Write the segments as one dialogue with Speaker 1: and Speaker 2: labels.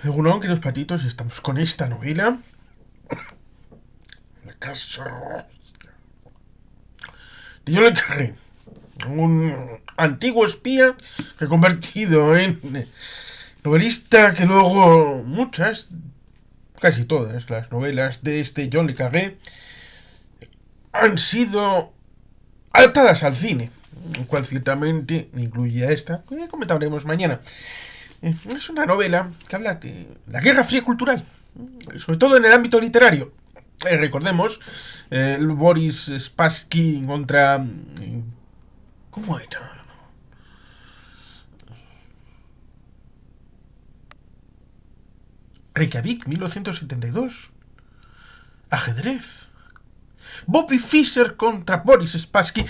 Speaker 1: Egunon, queridos patitos, estamos con esta novela. La casa de John le Carré. Un antiguo espía que convertido en novelista que luego casi todas las novelas de este John le Carré han sido adaptadas al cine, el cual ciertamente incluye a esta, que comentaremos mañana. Es una novela que habla de la Guerra Fría cultural, sobre todo en el ámbito literario. Recordemos, el Boris Spassky contra... ¿Cómo era? Reykjavik, 1972. Ajedrez. Bobby Fischer contra Boris Spassky.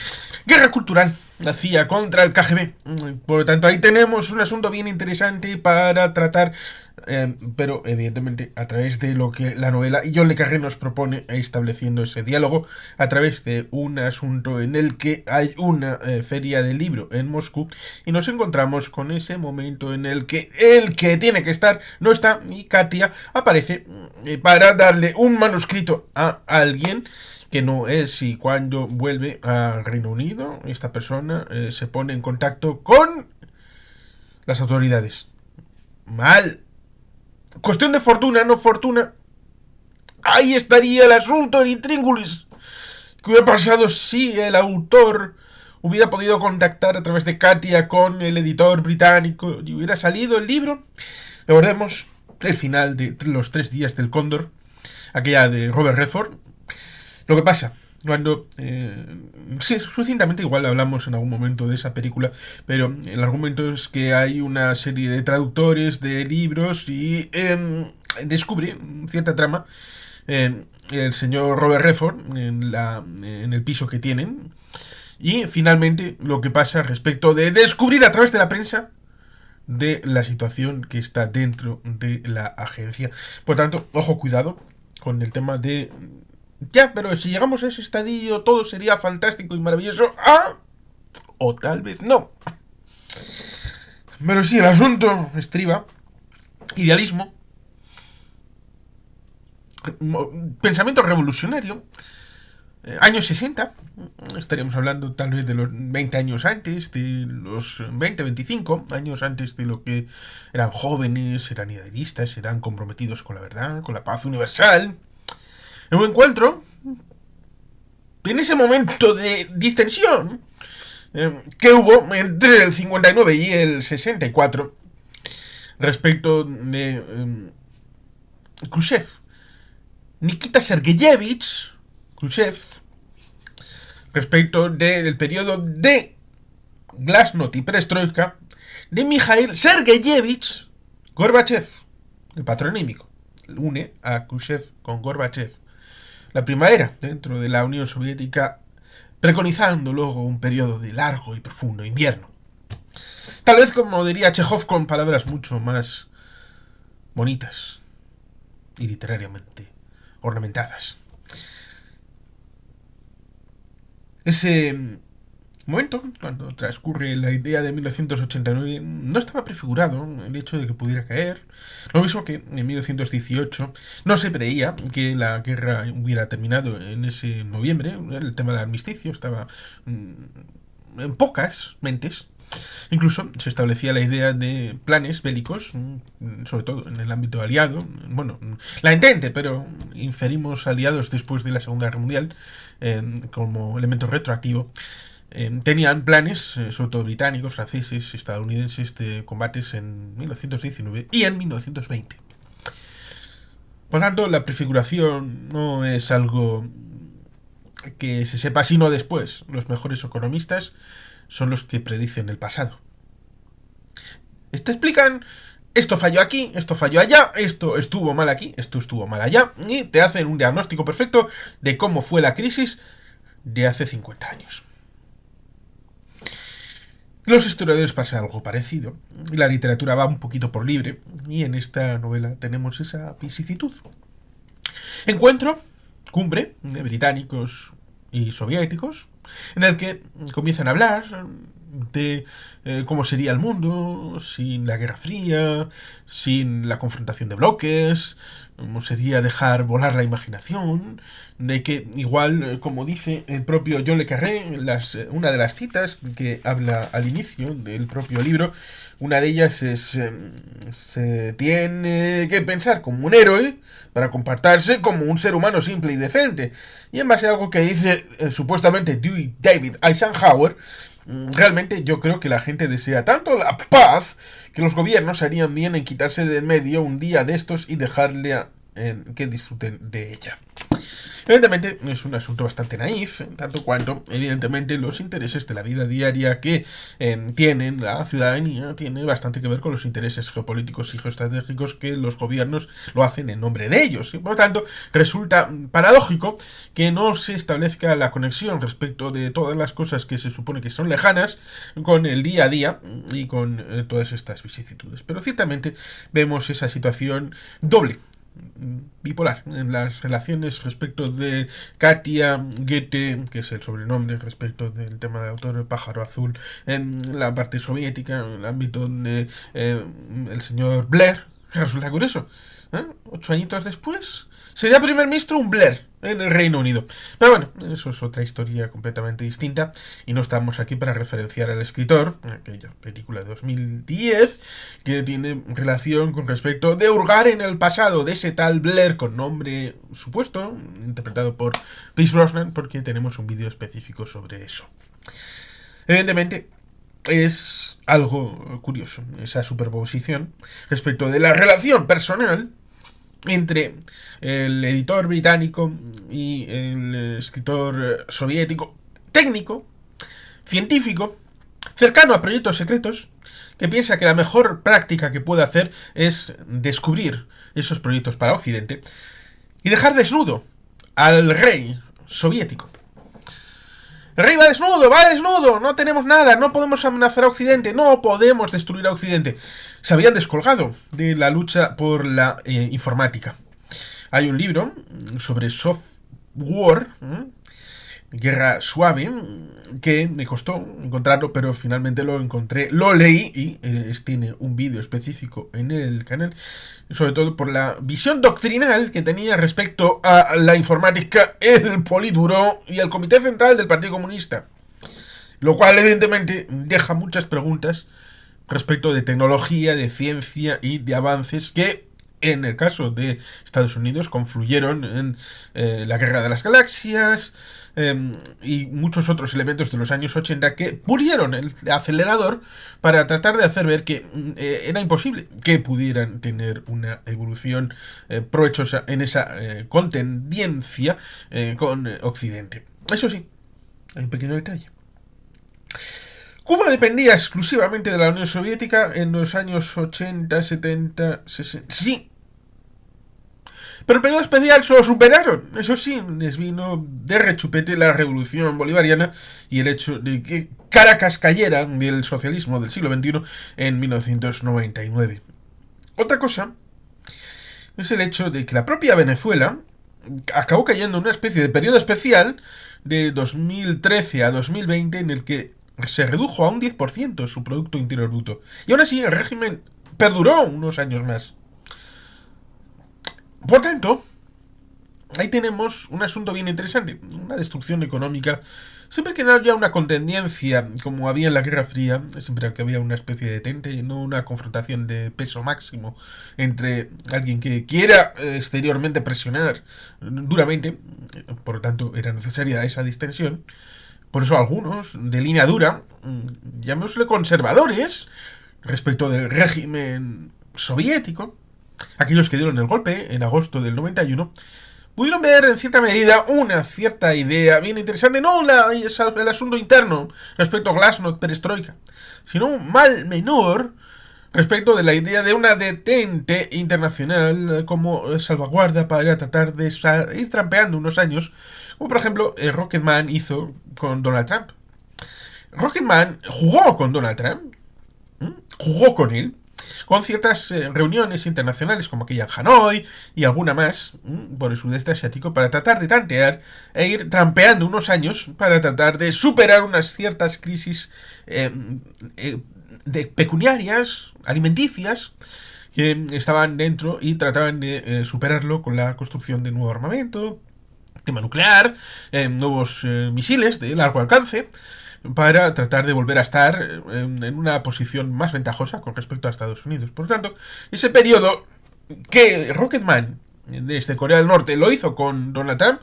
Speaker 1: Guerra cultural. La CIA contra el KGB. Por lo tanto, ahí tenemos un asunto bien interesante para tratar, pero evidentemente a través de lo que la novela y John le Carré nos propone, estableciendo ese diálogo a través de un asunto en el que hay una feria del libro en Moscú y nos encontramos con ese momento en el que tiene que estar no está y Katia aparece para darle un manuscrito a alguien que no es, y cuando vuelve a Reino Unido, esta persona se pone en contacto con las autoridades. Mal. Cuestión de fortuna, no fortuna. Ahí estaría el asunto de intríngulis. ¿Qué hubiera pasado si el autor hubiera podido contactar a través de Katia con el editor británico y hubiera salido el libro? Recordemos el final de Los 3 días del Cóndor, aquella de Robert Redford. Lo que pasa, cuando... sí, sucintamente igual hablamos en algún momento de esa película, pero el argumento es que hay una serie de traductores de libros y descubre cierta trama el señor Robert Redford en el piso que tienen, y finalmente lo que pasa respecto de descubrir a través de la prensa de la situación que está dentro de la agencia. Por tanto, ojo, cuidado con el tema de... Ya, pero si llegamos a ese estadio todo sería fantástico y maravilloso. ¡Ah! O tal vez no. Pero sí, el asunto estriba. Idealismo. Pensamiento revolucionario. Años 60. Estaríamos hablando tal vez de los 20 años antes, de los 20, 25 años antes de lo que eran jóvenes, eran idealistas, eran comprometidos con la verdad, con la paz universal. En un encuentro, en ese momento de distensión que hubo entre el 59 y el 64 respecto de Khrushchev. Nikita Sergeyevich Khrushchev, respecto del periodo de Glasnost y Perestroika, de Mikhail Sergeyevich Gorbachev, el patronímico. Une a Khrushchev con Gorbachev. La primavera dentro de la Unión Soviética, preconizando luego un periodo de largo y profundo invierno. Tal vez, como diría Chekhov, con palabras mucho más bonitas y literariamente ornamentadas. Ese momento, cuando transcurre la idea de 1989, no estaba prefigurado el hecho de que pudiera caer. Lo mismo que en 1918 no se preía que la guerra hubiera terminado en ese noviembre. El tema del armisticio estaba en pocas mentes. Incluso se establecía la idea de planes bélicos, sobre todo en el ámbito aliado. Bueno, la entente, pero inferimos aliados después de la Segunda Guerra Mundial como elemento retroactivo. Tenían planes, sobre todo británicos, franceses, estadounidenses, de combates en 1919 y en 1920. Por tanto, la prefiguración no es algo que se sepa sino después. Los mejores economistas son los que predicen el pasado. Te explican, esto falló aquí, esto falló allá, esto estuvo mal aquí, esto estuvo mal allá, y te hacen un diagnóstico perfecto de cómo fue la crisis de hace 50 años. Los historiadores pasan algo parecido, y la literatura va un poquito por libre, y en esta novela tenemos esa vicisitud. Encuentro, cumbre de británicos y soviéticos, en el que comienzan a hablar de cómo sería el mundo sin la Guerra Fría, sin la confrontación de bloques, cómo sería dejar volar la imaginación, de que igual, como dice el propio John le Carré, una de las citas que habla al inicio del propio libro, una de ellas es, se tiene que pensar como un héroe para comportarse como un ser humano simple y decente. Y en base a algo que dice supuestamente Dewey David Eisenhower, realmente yo creo que la gente desea tanto la paz que los gobiernos harían bien en quitarse de en medio un día de estos y dejarle que disfruten de ella. Evidentemente es un asunto bastante naif, en tanto cuanto evidentemente los intereses de la vida diaria que tienen la ciudadanía tiene bastante que ver con los intereses geopolíticos y geoestratégicos que los gobiernos lo hacen en nombre de ellos. Y por lo tanto resulta paradójico que no se establezca la conexión respecto de todas las cosas que se supone que son lejanas con el día a día y con todas estas vicisitudes. Pero ciertamente vemos esa situación doble, bipolar, en las relaciones respecto de Katia Goethe, que es el sobrenombre respecto del tema de autor Pájaro Azul, en la parte soviética, en el ámbito de el señor Blair. Resulta curioso, 8 añitos después sería primer ministro un Blair en el Reino Unido. Pero bueno, eso es otra historia completamente distinta y no estamos aquí para referenciar al escritor, aquella película de 2010 que tiene relación con respecto de hurgar en el pasado de ese tal Blair con nombre supuesto, interpretado por Pierce Brosnan, porque tenemos un vídeo específico sobre eso. Evidentemente es algo curioso esa superposición respecto de la relación personal entre el editor británico y el escritor soviético, técnico, científico, cercano a proyectos secretos, que piensa que la mejor práctica que puede hacer es descubrir esos proyectos para Occidente y dejar desnudo al rey soviético. El rey va desnudo, no tenemos nada, no podemos amenazar a Occidente, no podemos destruir a Occidente. Se habían descolgado de la lucha por la informática. Hay un libro sobre soft war, Guerra Suave, que me costó encontrarlo, pero finalmente lo encontré, lo leí y tiene un vídeo específico en el canal, sobre todo por la visión doctrinal que tenía respecto a la informática, el Politburó y el Comité Central del Partido Comunista. Lo cual evidentemente deja muchas preguntas respecto de tecnología, de ciencia y de avances que en el caso de Estados Unidos confluyeron en la Guerra de las Galaxias y muchos otros elementos de los años 80 que pulieron el acelerador para tratar de hacer ver que era imposible que pudieran tener una evolución provechosa en esa contendencia con Occidente. Eso sí, hay un pequeño detalle. Cuba dependía exclusivamente de la Unión Soviética en los años 80, 70, 60... Sí. Pero el periodo especial se lo superaron. Eso sí, les vino de rechupete la revolución bolivariana y el hecho de que Caracas cayera del socialismo del siglo XXI en 1999. Otra cosa es el hecho de que la propia Venezuela acabó cayendo en una especie de periodo especial de 2013 a 2020 en el que se redujo a un 10% su Producto Interior Bruto. Y aún así el régimen perduró unos años más. Por tanto, ahí tenemos un asunto bien interesante, una destrucción económica. Siempre que no haya una contendencia, como había en la Guerra Fría, siempre que había una especie de detente y no una confrontación de peso máximo entre alguien que quiera exteriormente presionar duramente, por lo tanto era necesaria esa distensión. Por eso algunos, de línea dura, llamémosle conservadores, respecto del régimen soviético, aquellos que dieron el golpe en agosto del 91, pudieron ver en cierta medida una cierta idea bien interesante, no el asunto interno respecto a Glasnost, Perestroika, sino un mal menor respecto de la idea de una detente internacional como salvaguarda para tratar de ir trampeando unos años, como por ejemplo Rocketman hizo con Donald Trump. Rocketman jugó con Donald Trump, jugó con él, con ciertas reuniones internacionales como aquella en Hanoi y alguna más por el sudeste asiático para tratar de tantear e ir trampeando unos años para tratar de superar unas ciertas crisis de pecuniarias, alimenticias, que estaban dentro y trataban de superarlo con la construcción de nuevo armamento, tema nuclear, nuevos misiles de largo alcance, para tratar de volver a estar en una posición más ventajosa con respecto a Estados Unidos. Por lo tanto, ese periodo que Rocketman desde Corea del Norte lo hizo con Donald Trump,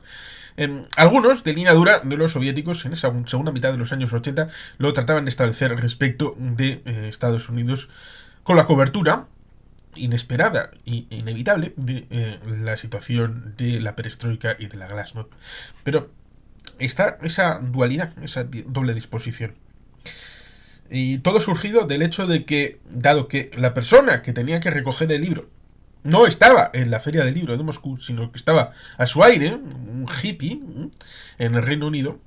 Speaker 1: algunos de línea dura de los soviéticos en esa segunda mitad de los años 80 lo trataban de establecer respecto de Estados Unidos con la cobertura inesperada e inevitable de la situación de la perestroika y de la glasnost. Pero está esa dualidad, esa doble disposición. Y todo surgido del hecho de que, dado que la persona que tenía que recoger el libro no estaba en la Feria del Libro de Moscú, sino que estaba a su aire, un hippie, en el Reino Unido,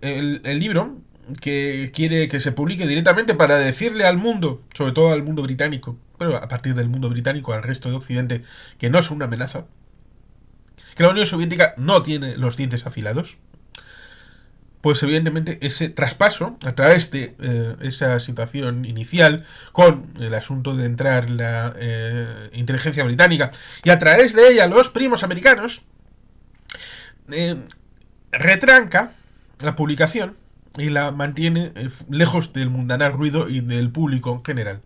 Speaker 1: el libro que quiere que se publique directamente para decirle al mundo, sobre todo al mundo británico, pero a partir del mundo británico al resto de Occidente, que no son una amenaza, que la Unión Soviética no tiene los dientes afilados, pues evidentemente ese traspaso a través de esa situación inicial con el asunto de entrar la inteligencia británica y a través de ella los primos americanos, retranca la publicación y la mantiene lejos del mundanal ruido y del público en general.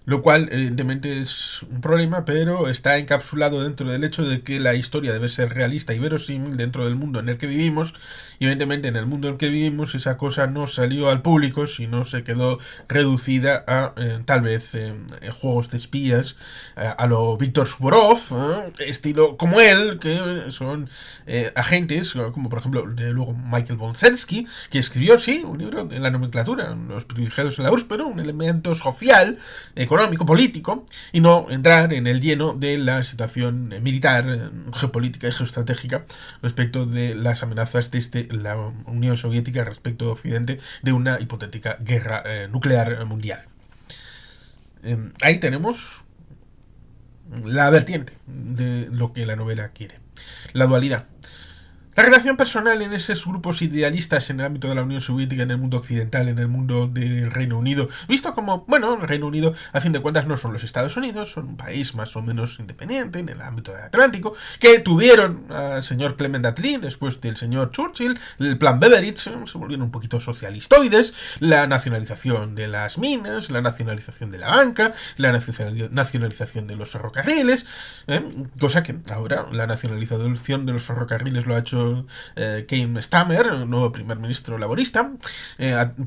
Speaker 1: Lo cual, evidentemente, es un problema, pero está encapsulado dentro del hecho de que la historia debe ser realista y verosímil dentro del mundo en el que vivimos. Y, evidentemente, en el mundo en el que vivimos, esa cosa no salió al público, sino se quedó reducida a, tal vez, juegos de espías, a lo Víctor Suvorov, estilo como él, que son agentes, como por ejemplo, luego Michael Bolsensky, que escribió, sí, un libro de la nomenclatura, Los privilegiados en la URSS, pero un elemento social, económico, político, y no entrar en el lleno de la situación militar, geopolítica y geoestratégica respecto de las amenazas desde la Unión Soviética respecto de Occidente de una hipotética guerra nuclear mundial. Ahí tenemos la vertiente de lo que la novela quiere, la dualidad. La relación personal en esos grupos idealistas en el ámbito de la Unión Soviética, en el mundo occidental, en el mundo del Reino Unido, visto como, bueno, el Reino Unido a fin de cuentas no son los Estados Unidos, son un país más o menos independiente en el ámbito del Atlántico, que tuvieron al señor Clement Attlee, después del señor Churchill, el plan Beveridge, se volvieron un poquito socialistoides, la nacionalización de las minas, la nacionalización de la banca, la nacionalización de los ferrocarriles, cosa que ahora la nacionalización de los ferrocarriles lo ha hecho Keir Starmer, el nuevo primer ministro laborista,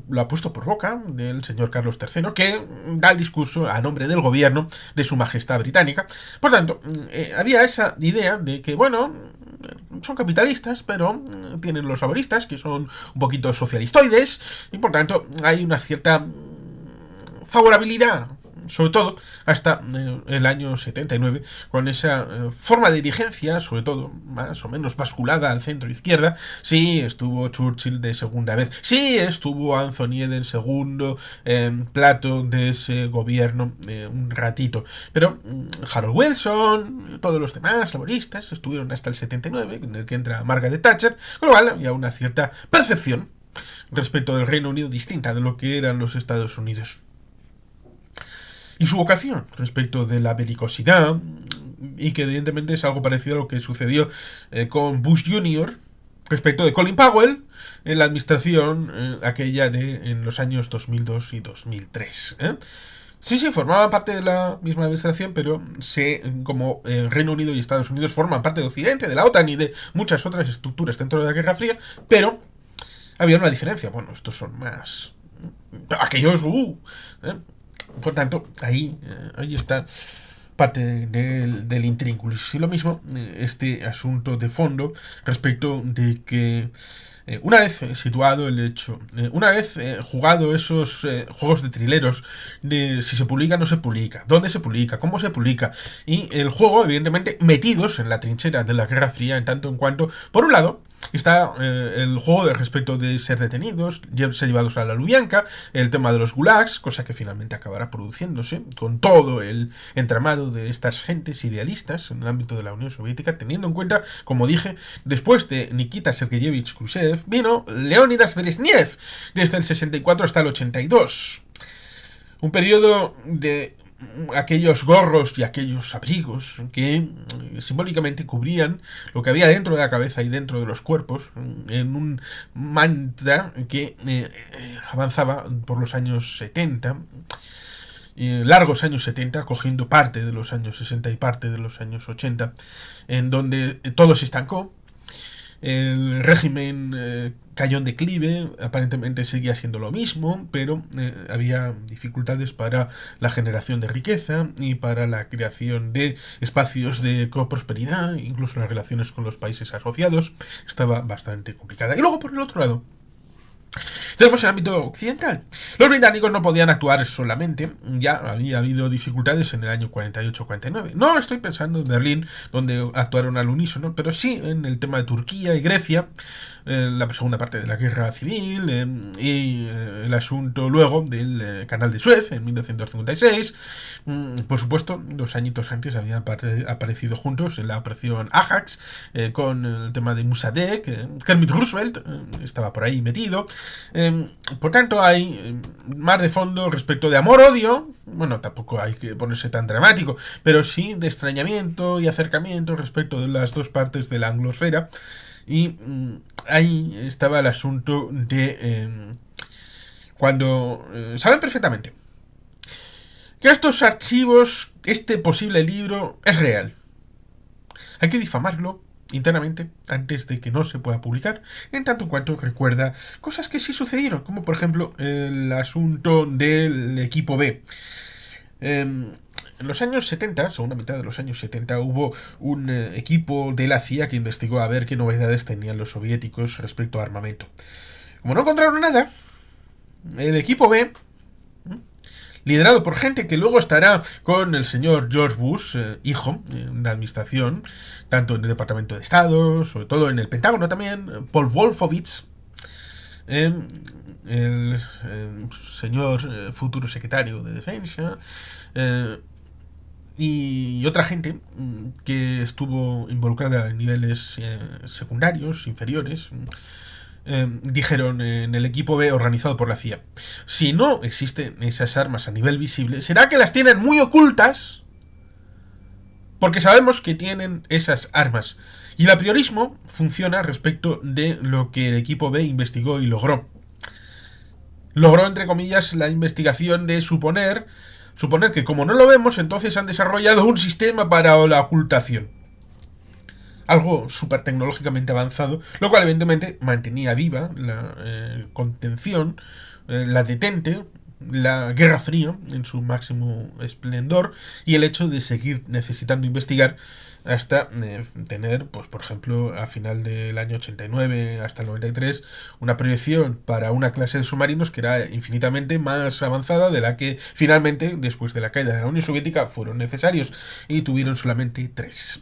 Speaker 1: lo ha puesto por boca del señor Carlos III, que da el discurso a nombre del gobierno de su majestad británica. Por tanto, había esa idea de que, bueno, son capitalistas, pero tienen los laboristas, que son un poquito socialistoides, y por tanto hay una cierta favorabilidad, sobre todo hasta el año 79, con esa forma de dirigencia, sobre todo más o menos basculada al centro-izquierda. Sí, estuvo Churchill de segunda vez, sí, estuvo Anthony Eden segundo plato de ese gobierno un ratito, pero Harold Wilson, todos los demás laboristas estuvieron hasta el 79, en el que entra Margaret Thatcher, con lo cual había una cierta percepción respecto del Reino Unido distinta de lo que eran los Estados Unidos. Y su vocación respecto de la belicosidad, y que evidentemente es algo parecido a lo que sucedió con Bush Jr. respecto de Colin Powell en la administración aquella de en los años 2002 y 2003. Sí, formaban parte de la misma administración, pero como Reino Unido y Estados Unidos forman parte de Occidente, de la OTAN y de muchas otras estructuras dentro de la Guerra Fría, pero había una diferencia. Bueno, estos son más... aquellos... Por tanto, ahí está parte del intrínculis. Y lo mismo, este asunto de fondo respecto de que una vez situado el hecho, una vez jugado esos juegos de trileros de si se publica o no se publica, dónde se publica, cómo se publica, y el juego, evidentemente, metidos en la trinchera de la Guerra Fría, en tanto en cuanto, por un lado, está el juego de respecto de ser detenidos, ser llevados a la Lubyanka, el tema de los gulags, cosa que finalmente acabará produciéndose con todo el entramado de estas gentes idealistas en el ámbito de la Unión Soviética, teniendo en cuenta, como dije, después de Nikita Sergeyevich Khrushchev, vino Leónidas Brezhnev, desde el 64 hasta el 82. Un periodo de aquellos gorros y aquellos abrigos que simbólicamente cubrían lo que había dentro de la cabeza y dentro de los cuerpos, en un mantra que avanzaba por los años 70, largos años 70, cogiendo parte de los años 60 y parte de los años 80, en donde todo se estancó. El régimen cayó en declive, aparentemente seguía siendo lo mismo, pero había dificultades para la generación de riqueza y para la creación de espacios de coprosperidad, incluso las relaciones con los países asociados estaba bastante complicada. Y luego, por el otro lado, tenemos el ámbito occidental. Los británicos no podían actuar solamente, ya había habido dificultades en el año 48-49. No estoy pensando en Berlín, donde actuaron al unísono, pero sí en el tema de Turquía y Grecia, la segunda parte de la guerra civil, y el asunto luego del canal de Suez en 1956. Por supuesto, 2 añitos antes habían aparecido juntos en la operación Ajax, con el tema de Mossadegh. Kermit Roosevelt estaba por ahí metido. Por tanto, hay más de fondo respecto de amor-odio. Bueno, tampoco hay que ponerse tan dramático, pero sí de extrañamiento y acercamiento respecto de las dos partes de la anglosfera. Y ahí estaba el asunto de cuando saben perfectamente que estos archivos, este posible libro, es real. Hay que difamarlo internamente antes de que no se pueda publicar, en tanto en cuanto recuerda cosas que sí sucedieron, como por ejemplo el asunto del equipo B. En los años 70, segunda mitad de los años 70, hubo un equipo de la CIA que investigó a ver qué novedades tenían los soviéticos respecto a armamento. Como no encontraron nada, el equipo B, liderado por gente que luego estará con el señor George Bush, hijo, en la administración, tanto en el Departamento de Estado, sobre todo en el Pentágono también, Paul Wolfowitz, el señor futuro secretario de Defensa, y otra gente que estuvo involucrada en niveles secundarios, inferiores, dijeron en el equipo B organizado por la CIA: si no existen esas armas a nivel visible, será que las tienen muy ocultas, porque sabemos que tienen esas armas. Y el apriorismo funciona respecto de lo que el equipo B investigó y logró. Logró, entre comillas, la investigación de suponer que como no lo vemos, entonces han desarrollado un sistema para la ocultación. Algo súper tecnológicamente avanzado, lo cual evidentemente mantenía viva la contención, la detente, la Guerra Fría en su máximo esplendor, y el hecho de seguir necesitando investigar hasta tener, pues por ejemplo, a final del año 89 hasta el 93, una proyección para una clase de submarinos que era infinitamente más avanzada de la que finalmente, después de la caída de la Unión Soviética, fueron necesarios, y tuvieron solamente 3.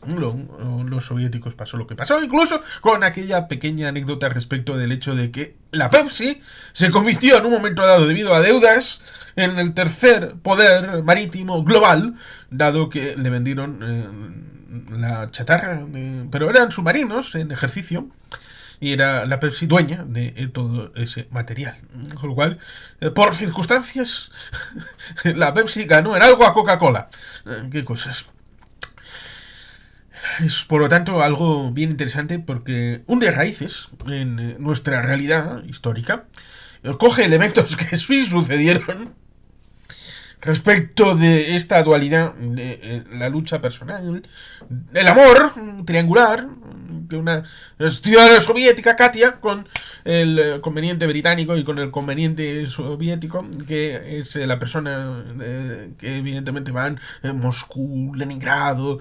Speaker 1: Los soviéticos pasó lo que pasó, incluso con aquella pequeña anécdota respecto del hecho de que la Pepsi se convirtió en un momento dado, debido a deudas, en el tercer poder marítimo global, dado que le vendieron la chatarra, pero eran submarinos en ejercicio, y era la Pepsi dueña de todo ese material. Con lo cual, por circunstancias, la Pepsi ganó en algo a Coca-Cola. Qué cosas. Es, por lo tanto, algo bien interesante, porque hunde raíces en nuestra realidad histórica, coge elementos que sí sucedieron respecto de esta dualidad de la lucha personal, el amor triangular de una ciudadana soviética, Katia, con el conveniente británico y con el conveniente soviético, que es la persona que evidentemente van Moscú, Leningrado,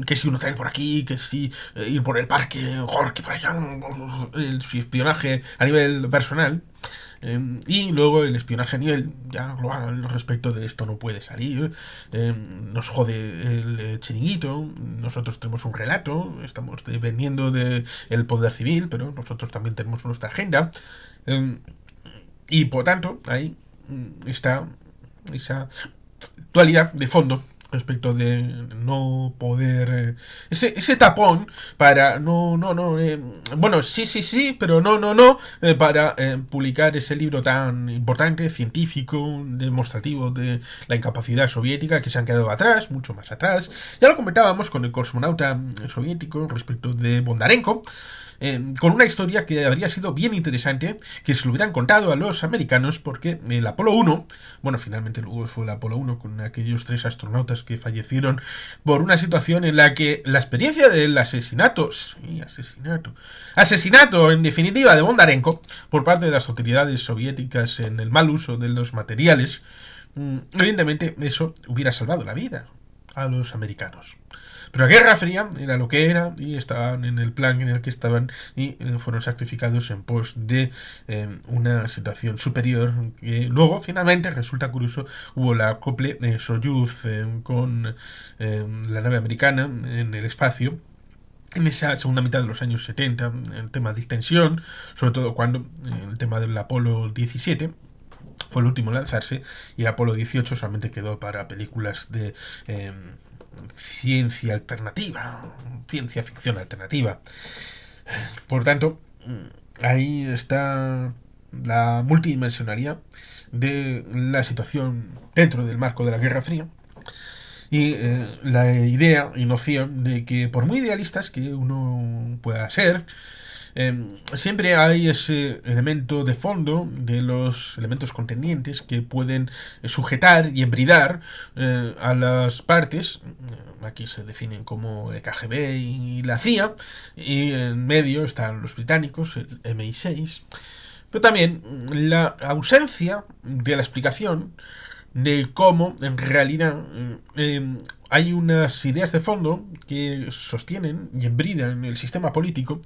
Speaker 1: que si uno trae por aquí, que si ir por el parque, Gorky por allá, el espionaje a nivel personal. Y luego el espionaje a nivel ya global respecto de esto no puede salir, nos jode el chiringuito, nosotros tenemos un relato, estamos dependiendo del poder civil, pero nosotros también tenemos nuestra agenda, y por tanto ahí está esa dualidad de fondo respecto de no poder ese tapón para bueno, sí, pero no para publicar ese libro tan importante, científico, demostrativo de la incapacidad soviética, que se han quedado atrás, mucho más atrás. Ya lo comentábamos con el cosmonauta soviético respecto de Bondarenko, con una historia que habría sido bien interesante que se lo hubieran contado a los americanos, porque el Apolo 1, bueno, finalmente luego fue el Apolo 1 con aquellos 3 astronautas que fallecieron por una situación en la que la experiencia del asesinato en definitiva de Bondarenko por parte de las autoridades soviéticas en el mal uso de los materiales, evidentemente eso hubiera salvado la vida a los americanos. Pero la Guerra Fría era lo que era y estaban en el plan en el que estaban y fueron sacrificados en pos de una situación superior, que luego finalmente resulta curioso, hubo la acople Soyuz con la nave americana en el espacio en esa segunda mitad de los años 70, el tema de distensión, sobre todo cuando el tema del Apolo 17 fue el último en lanzarse y el Apolo 18 solamente quedó para películas de ciencia alternativa, ciencia ficción alternativa. Por tanto, ahí está la multidimensionalidad de la situación dentro del marco de la Guerra Fría y la idea y noción de que por muy idealistas que uno pueda ser, siempre hay ese elemento de fondo de los elementos contendientes que pueden sujetar y embridar a las partes. Aquí se definen como el KGB y la CIA, y en medio están los británicos, el MI6, pero también la ausencia de la explicación de cómo en realidad hay unas ideas de fondo que sostienen y embridan el sistema político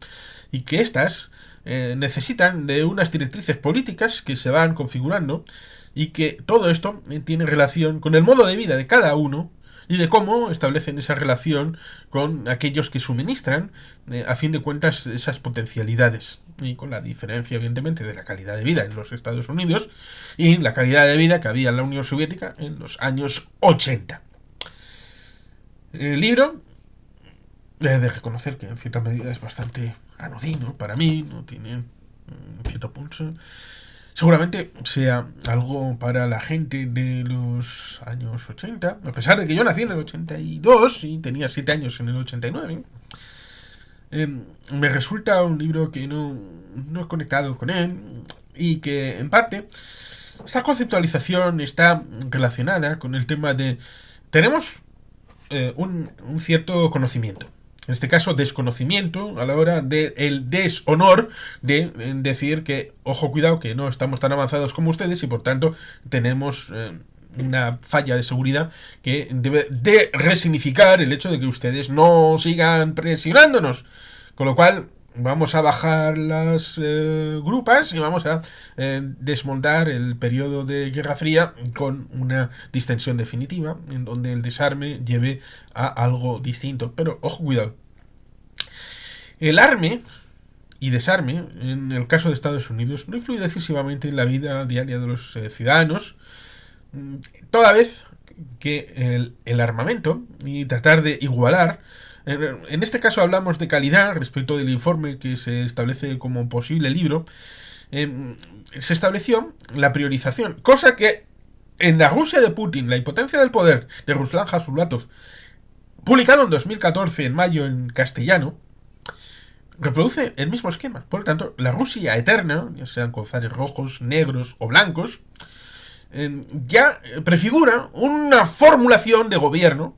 Speaker 1: y que éstas necesitan de unas directrices políticas que se van configurando y que todo esto tiene relación con el modo de vida de cada uno y de cómo establecen esa relación con aquellos que suministran, a fin de cuentas, esas potencialidades. Y con la diferencia, evidentemente, de la calidad de vida en los Estados Unidos y la calidad de vida que había en la Unión Soviética en los años 80. El libro, he de reconocer que en cierta medida es bastante anodino para mí, no tiene cierto punto. Seguramente sea algo para la gente de los años 80, a pesar de que yo nací en el 82 y tenía 7 años en el 89. Me resulta un libro que no he conectado con él y que en parte esta conceptualización está relacionada con el tema de tenemos un cierto conocimiento, en este caso desconocimiento a la hora del deshonor de decir que, ojo, cuidado, que no estamos tan avanzados como ustedes y por tanto tenemos una falla de seguridad que debe de resignificar el hecho de que ustedes no sigan presionándonos. Con lo cual vamos a bajar las grupas y vamos a desmontar el periodo de Guerra Fría con una distensión definitiva en donde el desarme lleve a algo distinto. Pero, ojo, cuidado. El arme y desarme, en el caso de Estados Unidos, no influye decisivamente en la vida diaria de los ciudadanos, toda vez que el armamento y tratar de igualar, en este caso hablamos de calidad respecto del informe que se establece como posible libro, se estableció la priorización, cosa que en la Rusia de Putin, la impotencia del poder de Ruslan Hasbulatov, publicado en 2014 en mayo en castellano, reproduce el mismo esquema. Por lo tanto, la Rusia eterna, ya sean cozares rojos, negros o blancos, ya prefigura una formulación de gobierno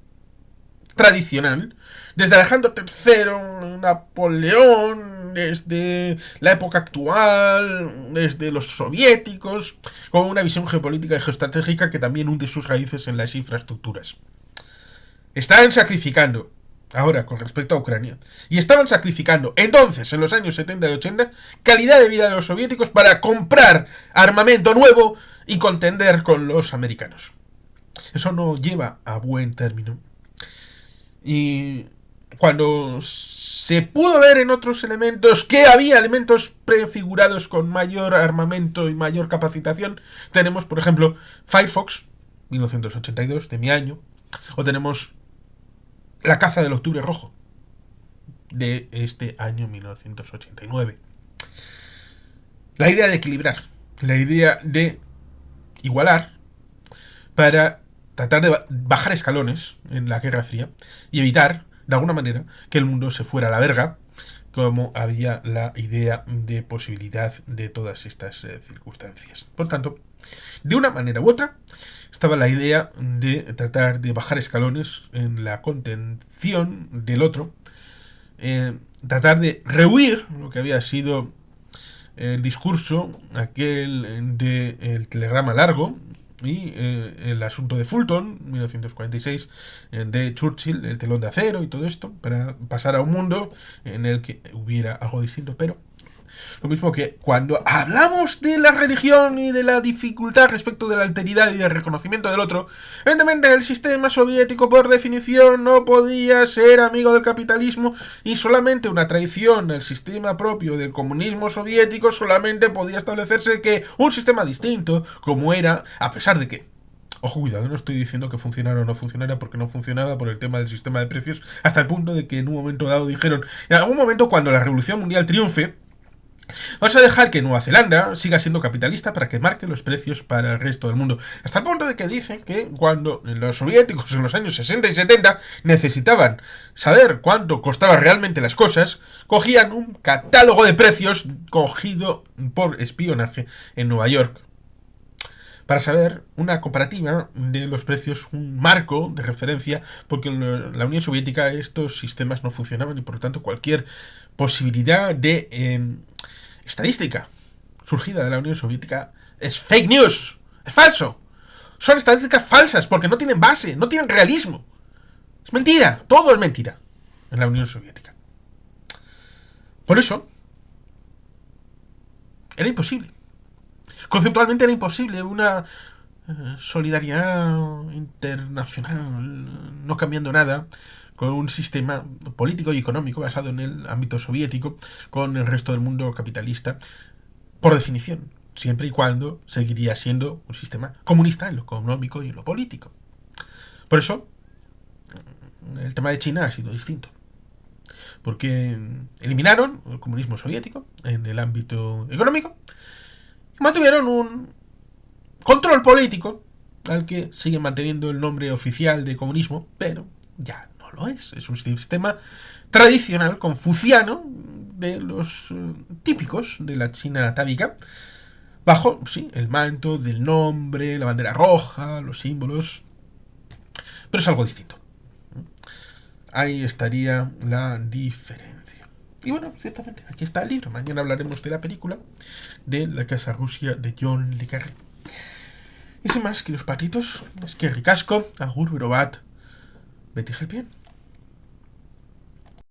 Speaker 1: tradicional desde Alejandro III, Napoleón, desde la época actual, desde los soviéticos, con una visión geopolítica y geoestratégica que también hunde sus raíces en las infraestructuras. Están sacrificando ahora con respecto a Ucrania. Y estaban sacrificando entonces, en los años 70 y 80, calidad de vida de los soviéticos para comprar armamento nuevo y contender con los americanos. Eso no lleva a buen término. Y cuando se pudo ver en otros elementos que había elementos prefigurados con mayor armamento y mayor capacitación, tenemos, por ejemplo, Firefox, 1982, de mi año, o tenemos La caza del Octubre Rojo, de este año 1989. La idea de equilibrar, la idea de igualar para tratar de bajar escalones en la Guerra Fría y evitar, de alguna manera, que el mundo se fuera a la verga, como había la idea de posibilidad de todas estas circunstancias. Por tanto, de una manera u otra, estaba la idea de tratar de bajar escalones en la contención del otro, tratar de rehuir lo que había sido el discurso aquel del telegrama largo y el asunto de Fulton, 1946, de Churchill, el telón de acero y todo esto, para pasar a un mundo en el que hubiera algo distinto. Pero lo mismo que cuando hablamos de la religión y de la dificultad respecto de la alteridad y del reconocimiento del otro, evidentemente el sistema soviético por definición no podía ser amigo del capitalismo y solamente una traición al sistema propio del comunismo soviético solamente podía establecerse que un sistema distinto, como era, a pesar de que, ojo, cuidado, no estoy diciendo que funcionara o no funcionara, porque no funcionaba por el tema del sistema de precios, hasta el punto de que en un momento dado dijeron, en algún momento cuando la revolución mundial triunfe, vamos a dejar que Nueva Zelanda siga siendo capitalista para que marque los precios para el resto del mundo. Hasta el punto de que dicen que cuando los soviéticos en los años 60 y 70 necesitaban saber cuánto costaban realmente las cosas, cogían un catálogo de precios cogido por espionaje en Nueva York para saber una comparativa de los precios, un marco de referencia, porque en la Unión Soviética estos sistemas no funcionaban y por lo tanto cualquier posibilidad de estadística surgida de la Unión Soviética es fake news, es falso. Son estadísticas falsas porque no tienen base, no tienen realismo. Es mentira, todo es mentira en la Unión Soviética. Por eso, era imposible. Conceptualmente era imposible una solidaridad internacional, no cambiando nada, con un sistema político y económico basado en el ámbito soviético, con el resto del mundo capitalista, por definición, siempre y cuando seguiría siendo un sistema comunista en lo económico y en lo político. Por eso, el tema de China ha sido distinto. Porque eliminaron el comunismo soviético en el ámbito económico y mantuvieron un control político al que siguen manteniendo el nombre oficial de comunismo, pero ya no lo es. Es un sistema tradicional confuciano de los típicos de la China atávica, bajo, sí, el manto del nombre, la bandera roja, los símbolos, pero es algo distinto. Ahí estaría la diferencia. Y bueno, ciertamente, aquí está el libro. Mañana hablaremos de la película de La Casa Rusia de John le Carré. Y sin más, que los patitos, es que ricasco, agur, berobat, Betty Helpien.